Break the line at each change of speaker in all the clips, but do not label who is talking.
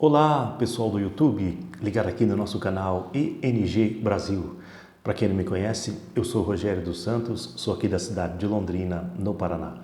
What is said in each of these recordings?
Olá, pessoal do YouTube, ligado aqui no nosso canal ENG Brasil. Para quem não me conhece, eu sou Rogério dos Santos, sou aqui da cidade de Londrina, no Paraná.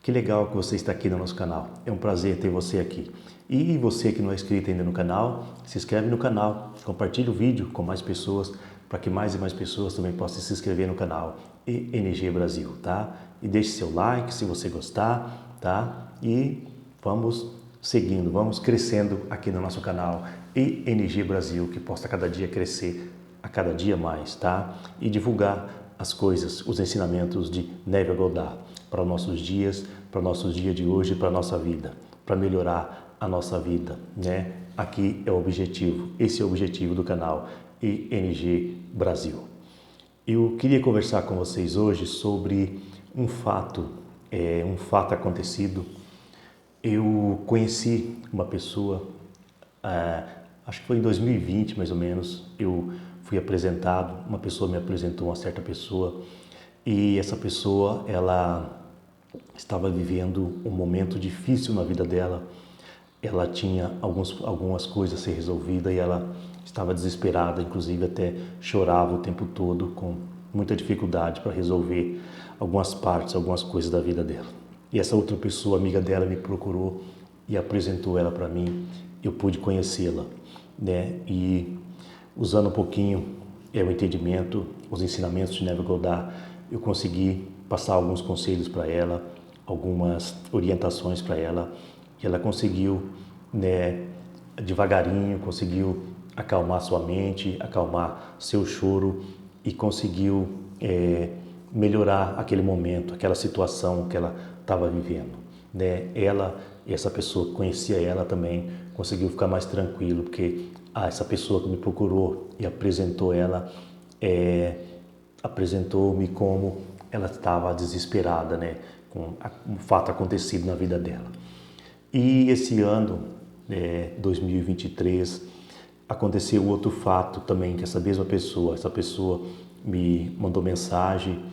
Que legal que você está aqui no nosso canal, é um prazer ter você aqui. E você que não é inscrito ainda no canal, se inscreve no canal, compartilhe o vídeo com mais pessoas, para que mais e mais pessoas também possam se inscrever no canal ENG Brasil, tá? E deixe seu like se você gostar, tá? E vamos seguindo, vamos crescendo aqui no nosso canal ENG Brasil, que possa cada dia crescer a cada dia mais, tá? E divulgar as coisas, os ensinamentos de Neville Goddard para os nossos dias, para o nosso dia de hoje, para a nossa vida, para melhorar a nossa vida, né? Aqui é o objetivo, esse é o objetivo do canal ENG Brasil. Eu queria conversar com vocês hoje sobre um fato acontecido. Eu conheci uma pessoa, acho que foi em 2020 mais ou menos, eu fui apresentado, uma pessoa me apresentou uma certa pessoa e essa pessoa, ela estava vivendo um momento difícil na vida dela, ela tinha algumas coisas a ser resolvidas e ela estava desesperada, inclusive até chorava o tempo todo com muita dificuldade para resolver algumas partes, algumas coisas da vida dela. E essa outra pessoa, amiga dela, me procurou e apresentou ela para mim. Eu pude conhecê-la, né? E usando um pouquinho o entendimento, os ensinamentos de Neville Goddard, eu consegui passar alguns conselhos para ela, algumas orientações para ela, e ela conseguiu, né, devagarinho, conseguiu acalmar sua mente, acalmar seu choro e conseguiu melhorar aquele momento, aquela situação que ela estava vivendo, né? Ela, essa pessoa que conhecia ela também, conseguiu ficar mais tranquilo, porque essa pessoa que me procurou e apresentou ela, apresentou-me como ela estava desesperada, né? Com um fato acontecido na vida dela. E esse ano, 2023, aconteceu outro fato também, que essa pessoa me mandou mensagem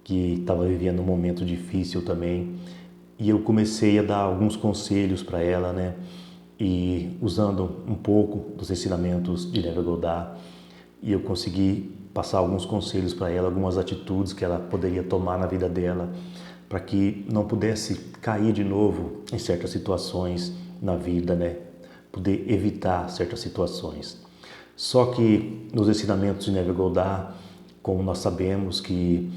que estava vivendo um momento difícil também, e eu comecei a dar alguns conselhos para ela, né? E usando um pouco dos ensinamentos de Neville Goddard, e eu consegui passar alguns conselhos para ela, algumas atitudes que ela poderia tomar na vida dela, para que não pudesse cair de novo em certas situações na vida, né? Poder evitar certas situações. Só que nos ensinamentos de Neville Goddard, como nós sabemos que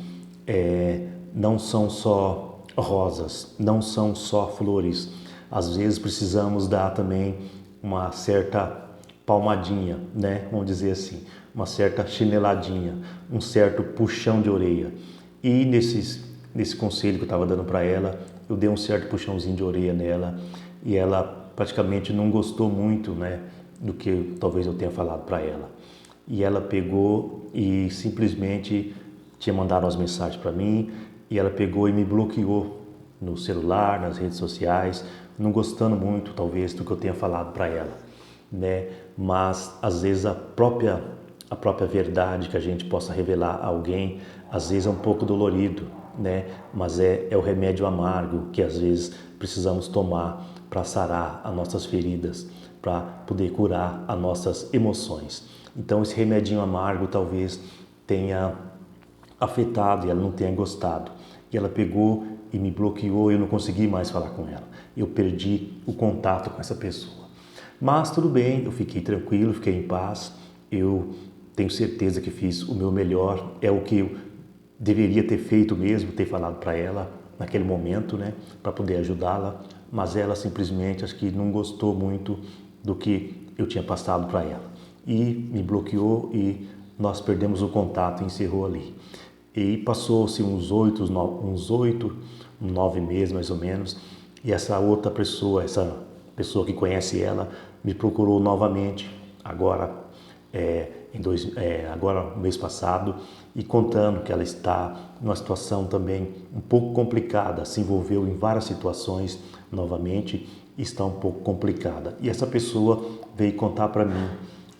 não são só rosas, não são só flores. Às vezes precisamos dar também uma certa palmadinha, né? Vamos dizer assim, uma certa chineladinha, um certo puxão de orelha. E nesse conselho que eu estava dando para ela, eu dei um certo puxãozinho de orelha nela e ela praticamente não gostou muito, né, do que talvez eu tenha falado para ela. E ela pegou e simplesmente tinha mandado umas mensagens para mim e ela pegou e me bloqueou no celular, nas redes sociais, não gostando muito talvez do que eu tenha falado para ela, né? Mas às vezes a própria verdade que a gente possa revelar a alguém, às vezes é um pouco dolorido, né? Mas é o remédio amargo que às vezes precisamos tomar para sarar as nossas feridas, para poder curar as nossas emoções. Então esse remedinho amargo talvez tenha afetado e ela não tenha gostado. E ela pegou e me bloqueou e eu não consegui mais falar com ela. Eu perdi o contato com essa pessoa. Mas tudo bem, eu fiquei tranquilo, fiquei em paz. Eu tenho certeza que fiz o meu melhor. É o que eu deveria ter feito mesmo, ter falado para ela naquele momento, né? Para poder ajudá-la. Mas ela simplesmente, acho que não gostou muito do que eu tinha passado para ela. E me bloqueou e nós perdemos o contato e encerrou ali. E passou-se uns 9 meses mais ou menos, e essa outra pessoa, essa pessoa que conhece ela, me procurou novamente, agora no mês passado, e contando que ela está numa situação também um pouco complicada, se envolveu em várias situações novamente, e está um pouco complicada. E essa pessoa veio contar para mim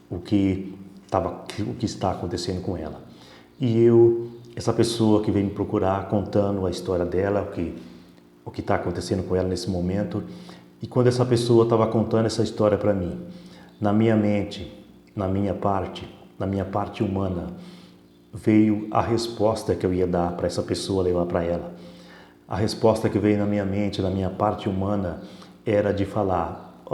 o que está acontecendo com ela. E essa pessoa que veio me procurar contando a história dela, o que está acontecendo com ela nesse momento, e quando essa pessoa estava contando essa história para mim, na minha mente, na minha parte humana, veio a resposta que eu ia dar para essa pessoa, levar para ela. A resposta que veio na minha mente, na minha parte humana, era de falar,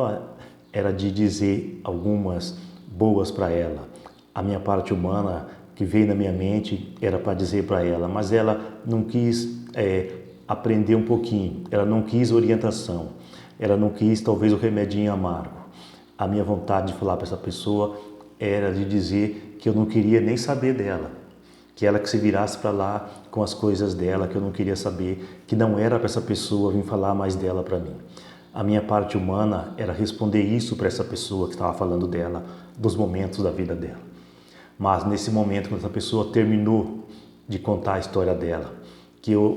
era de dizer algumas boas para ela. A minha parte humana que veio na minha mente era para dizer para ela, mas ela não quis aprender um pouquinho, ela não quis orientação, ela não quis talvez o remedinho amargo. A minha vontade de falar para essa pessoa era de dizer que eu não queria nem saber dela, que ela que se virasse para lá com as coisas dela, que eu não queria saber, que não era para essa pessoa vir falar mais dela para mim. A minha parte humana era responder isso para essa pessoa que estava falando dela, dos momentos da vida dela. Mas nesse momento, quando essa pessoa terminou de contar a história dela,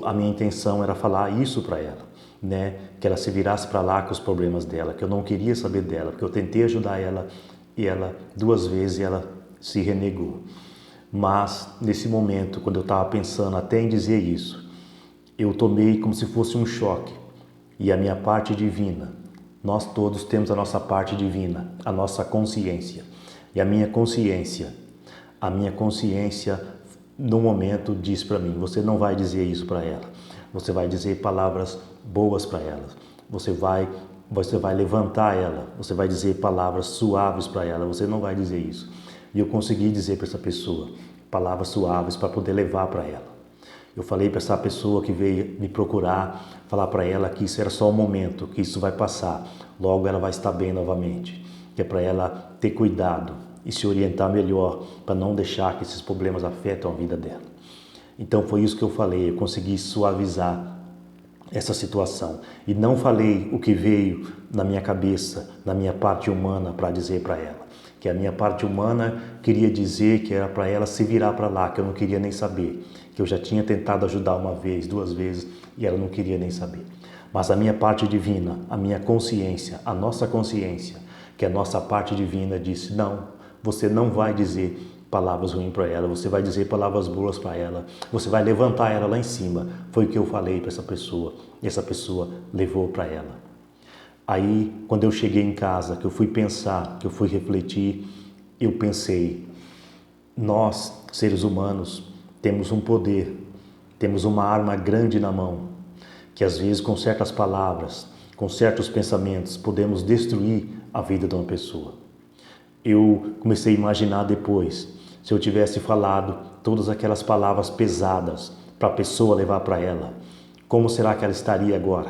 a minha intenção era falar isso para ela, né? Que ela se virasse para lá com os problemas dela, que eu não queria saber dela, porque eu tentei ajudar ela e ela 2 vezes ela se renegou. Mas nesse momento, quando eu estava pensando até em dizer isso, eu tomei como se fosse um choque. E a minha parte divina, nós todos temos a nossa parte divina, a nossa consciência. E a minha consciência no momento diz para mim, você não vai dizer isso para ela. Você vai dizer palavras boas para ela. Você vai levantar ela. Você vai dizer palavras suaves para ela. Você não vai dizer isso. E eu consegui dizer para essa pessoa palavras suaves para poder levar para ela. Eu falei para essa pessoa que veio me procurar, falar para ela que isso era só um momento, que isso vai passar. Logo ela vai estar bem novamente. Que é para ela ter cuidado e se orientar melhor para não deixar que esses problemas afetem a vida dela. Então foi isso que eu falei, eu consegui suavizar essa situação. E não falei o que veio na minha cabeça, na minha parte humana para dizer para ela. Que a minha parte humana queria dizer que era para ela se virar para lá, que eu não queria nem saber. Que eu já tinha tentado ajudar 1 vez, 2 vezes e ela não queria nem saber. Mas a minha parte divina, a minha consciência, a nossa consciência, que é a nossa parte divina, disse, não, você não vai dizer palavras ruins para ela, você vai dizer palavras boas para ela, você vai levantar ela lá em cima. Foi o que eu falei para essa pessoa e essa pessoa levou para ela. Aí, quando eu cheguei em casa, que eu fui pensar, que eu fui refletir, eu pensei, nós, seres humanos, temos um poder, temos uma arma grande na mão, que às vezes com certas palavras, com certos pensamentos, podemos destruir a vida de uma pessoa. Eu comecei a imaginar depois, se eu tivesse falado todas aquelas palavras pesadas para a pessoa levar para ela, como será que ela estaria agora?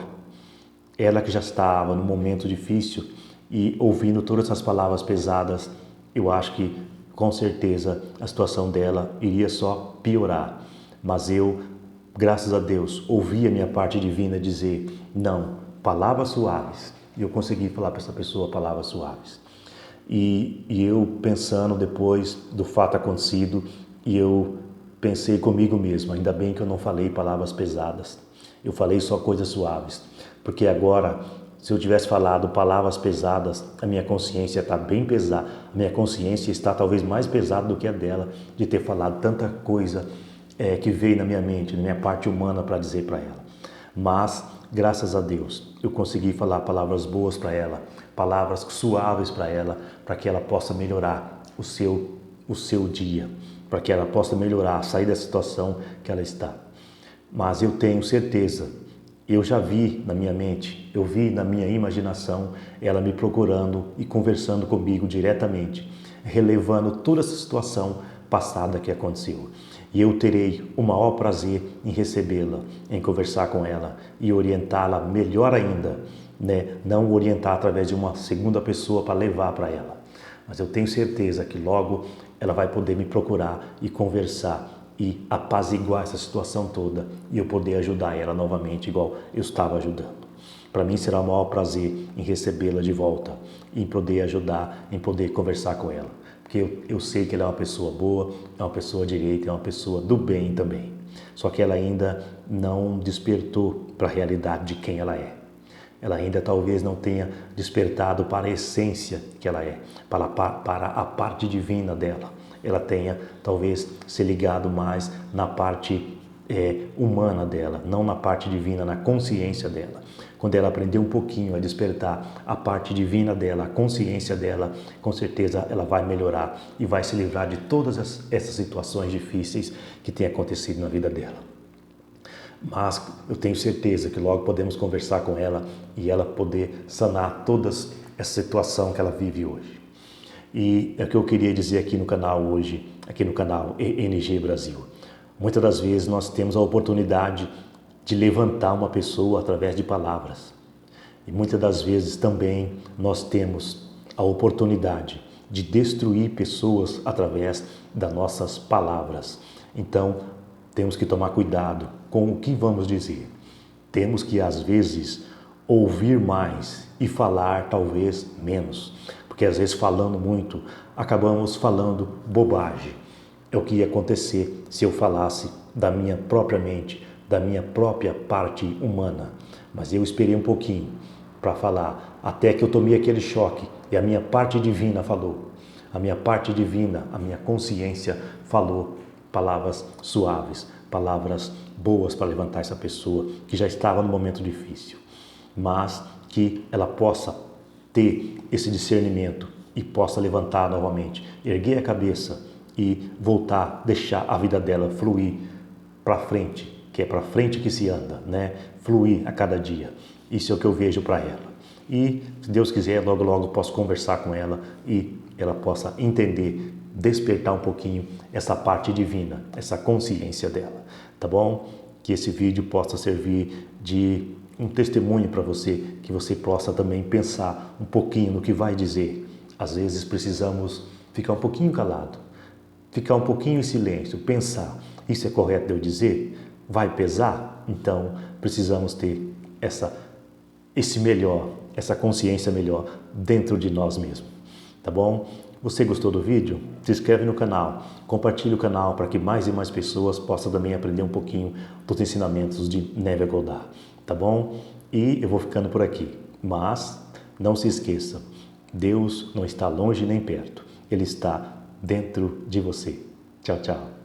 Ela que já estava num momento difícil e ouvindo todas essas palavras pesadas, eu acho que com certeza a situação dela iria só piorar. Mas eu, graças a Deus, ouvi a minha parte divina dizer, não, palavras suaves. E eu consegui falar para essa pessoa palavras suaves. E eu pensando depois do fato acontecido, e eu pensei comigo mesmo, ainda bem que eu não falei palavras pesadas. Eu falei só coisas suaves, porque agora, se eu tivesse falado palavras pesadas, a minha consciência está bem pesada, a minha consciência está talvez mais pesada do que a dela, de ter falado tanta coisa que veio na minha mente, na minha parte humana para dizer para ela. Mas, graças a Deus, eu consegui falar palavras boas para ela, palavras suaves para ela, para que ela possa melhorar o seu dia, para que ela possa melhorar, sair da situação que ela está. Mas eu tenho certeza, eu já vi na minha mente, eu vi na minha imaginação ela me procurando e conversando comigo diretamente, relevando toda essa situação passada que aconteceu. E eu terei o maior prazer em recebê-la, em conversar com ela e orientá-la melhor ainda, né? Não orientar através de uma segunda pessoa para levar para ela. Mas eu tenho certeza que logo ela vai poder me procurar e conversar e apaziguar essa situação toda e eu poder ajudar ela novamente igual eu estava ajudando. Para mim será o maior prazer em recebê-la de volta, em poder ajudar, em poder conversar com ela. Porque eu sei que ela é uma pessoa boa, é uma pessoa direita, é uma pessoa do bem também. Só que ela ainda não despertou para a realidade de quem ela é. Ela ainda talvez não tenha despertado para a essência que ela é, para a parte divina dela. Ela tenha talvez se ligado mais na parte humana dela, não na parte divina, na consciência dela. quando ela aprender um pouquinho a despertar a parte divina dela, a consciência dela, com certeza ela vai melhorar e vai se livrar de todas essas situações difíceis que têm acontecido na vida dela. Mas eu tenho certeza que logo podemos conversar com ela e ela poder sanar toda essa situação que ela vive hoje. E é o que eu queria dizer aqui no canal hoje, aqui no canal ENG Brasil. Muitas das vezes nós temos a oportunidade de levantar uma pessoa através de palavras. E muitas das vezes também nós temos a oportunidade de destruir pessoas através das nossas palavras. Então, temos que tomar cuidado com o que vamos dizer. Temos que, às vezes, ouvir mais e falar talvez menos. Porque às vezes falando muito, acabamos falando bobagem. É o que ia acontecer se eu falasse da minha própria mente, da minha própria parte humana. Mas eu esperei um pouquinho para falar, até que eu tomei aquele choque e a minha parte divina falou. A minha parte divina, a minha consciência falou palavras suaves, palavras boas para levantar essa pessoa que já estava no momento difícil. Mas que ela possa ter esse discernimento e possa levantar novamente, erguer a cabeça e voltar, deixar a vida dela fluir para frente, que é para frente que se anda, né? Fluir a cada dia. Isso é o que eu vejo para ela. E, se Deus quiser, logo logo posso conversar com ela e ela possa entender, despertar um pouquinho essa parte divina, essa consciência dela, tá bom? Que esse vídeo possa servir de um testemunho para você, que você possa também pensar um pouquinho no que vai dizer. Às vezes precisamos ficar um pouquinho calado, ficar um pouquinho em silêncio, pensar, isso é correto de eu dizer? Vai pesar? Então precisamos ter esse melhor, essa consciência melhor dentro de nós mesmos, tá bom? Você gostou do vídeo? Se inscreve no canal, compartilhe o canal para que mais e mais pessoas possam também aprender um pouquinho dos ensinamentos de Neville Goddard, tá bom? E eu vou ficando por aqui, mas não se esqueça, Deus não está longe nem perto, Ele está dentro de você. Tchau, tchau.